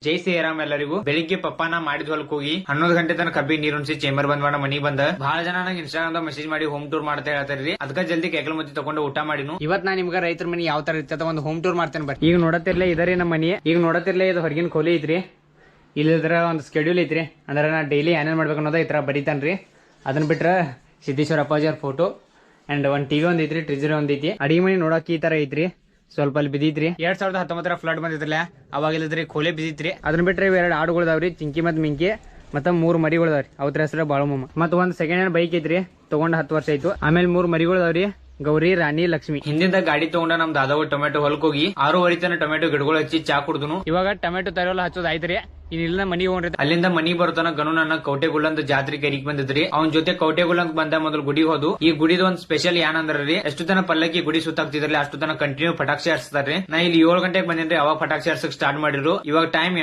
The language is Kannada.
ಜೈ ಶ್ರೀರಾಮ್ ಎಲ್ಲರಿಗೂ. ಬೆಳಿಗ್ಗೆ ಪಪ್ಪಾನ ಮಾಡಿದ ಹೊಲಕ್ ಹೋಗಿ 11 ಗಂಟೆ ತನಕ ಕಬ್ಬಿ ನೀರ್ ಉಣಿಸಿ ಚೇಂಬರ್ ಬಂದ್ ಮಾಡ ಮನಿ ಬಂದ ಬಹಳ ಜನ ನಂಗೆ ಇನ್ಸ್ಟಾಗ್ರಾಮ್ ದಾಗ ಮೆಸೇಜ್ ಮಾಡಿ ಹೋಮ್ ಟೂರ್ ಮಾಡ್ತಾ ಹೇಳ್ತಾರ್ರಿ. ಅದಕ್ಕ ಜಲ್ದಿ ಕೆಕಲ್ ಮುತ್ತಿ ತಗೊಂಡು ಊಟ ಮಾಡಿನು. ಇವತ್ ನಾ ನಿಮ್ಗ ರೈತರ ಮನಿ ಯಾವ ತರ ಇರ್ತದ ಒಂದು ಹೋಮ್ ಟೂರ್ ಮಾಡ್ತೇನೆ ಬರ್ರಿ. ಈಗ ನೋಡತಿರ್ಲೇ ಇದರಿ ನಮ್ಮ ಮನಿ. ಈಗ ನೋಡತಿರ್ಲೇ ಇದು ಹೊರಗಿನ ಕೋಲಿ ಐತ್ರಿ. ಇಲ್ಲಿದ್ರ ಒಂದು ಸ್ಕೆಡ್ಯೂಲ್ ಐತ್ರಿ. ಅಂದ್ರೆ ನಾ ಡೈಲಿ ಏನೇನ್ ಮಾಡ್ಬೇಕು ಅನ್ನೋದ ಈ ತರ ಬರೀತಾನ್ರಿ. ಅದನ್ನ ಬಿಟ್ರ ಸಿದ್ದೇಶ್ವರ ಅಪ್ಪಾಜಿ ಅವ್ರ ಫೋಟೋ ಅಂಡ್ ಒಂದ್ ಟಿವಿ ಒಂದ್ ಐತ್ರಿ, ಟ್ರಿಜರ್ ಒಂದ್ ಐತಿ. ಅಡಿಗೆ ಮನಿ ನೋಡಕ್ ಈ ತರ ಐತ್ರಿ. ಸ್ವಲ್ಪ ಅಲ್ಲಿ ಬಿದ್ದಿತ್ರಿ. 2019 ಫ್ಲಡ್ ಬಂದಿದ್ರಲ್ಲ ಅವಾಗ ಇಲ್ಲದ್ರಿ ಕೋಲೆ ಬಿದ್ದಿತ್ರಿ. ಅದನ್ನ ಬಿಟ್ರೆ ಇವೆರಡು ಆಡುಗಳದಾವ್ರಿ, ಚಿಂಕಿ ಮತ್ ಮಿಂಕಿ. ಮತ್ತ 3 ಮರಿಗಳದಾವ್ರಿ. ಅವ್ರ ಹೆಸರು ಬಾಳುಮಮ್ಮ. ಮತ್ತ ಒಂದ್ ಸೆಕೆಂಡ್ ಹ್ಯಾಂಡ್ ಬೈಕ್ ಐತ್ರಿ, ತಗೊಂಡ್ 10 ವರ್ಷ ಆಯ್ತು. ಆಮೇಲೆ 3 ಮರಿಗಳದಾವ್ರಿ, ಗೌರಿ, ರಾಣಿ, ಲಕ್ಷ್ಮಿ. ಹಿಂದಿಂದ ಗಾಡಿ ತಗೊಂಡ ನಮ್ ದಾದಾವ್ ಟೊಮೆಟೊ ಹೊಲಕ್ ಹೋಗಿ 6 ತನ ಟೊಮೆಟೊ ಗಿಡಗಳು ಹಚ್ಚಿ ಚಾ ಕುಡ್ದುನು. ಇವಾಗ ಟೊಮೆಟೊ ತರೋಲ್ಲ ಹಚ್ಚೋದ್ ಆಯ್ತ್ರಿ. ಇಲ್ಲ ಮನಿ ಹೋಗ್ರಿ. ಅಲ್ಲಿಂದ ಮನಿ ಬರುತ್ತಾನ ಗನು ನನ್ನ ಕೌಟೆಗುಳ್ಳಂದ ಜಾತ್ರೆ ಕರಿಕ್ ಬಂದಿದ್ರಿ. ಅವ್ನ ಜೊತೆ ಕೌಟೆಗುಳ್ಳಂದ್ ಬಂದ ಮೊದಲು ಗುಡಿ ಹೋದು. ಈ ಗುಡಿದ ಒಂದ್ ಸ್ಪೆಷಲ್ ಏನಂದ್ರಿ, ಎಷ್ಟು ತನ ಪಲ್ಲಕ್ಕಿ ಗುಡಿ ಸುತ್ತಾಗ್ತಿದ್ರಲ್ಲ ಅಷ್ಟು ತನ ಕಂಟಿನ್ಯೂ ಪಟಾಕ್ಷಿ ಹಚ್ತಾರ್ರಿ. ನಾ ಇಲ್ಲಿ 7 ಗಂಟೆಗೆ ಬಂದೇನ್ರಿ, ಅವಾಗ ಪಟಾಕ್ಷಿ ಹರ್ಸಕ್ ಸ್ಟಾರ್ಟ್ ಮಾಡಿದ್ರು. ಇವಾಗ ಟೈಮ್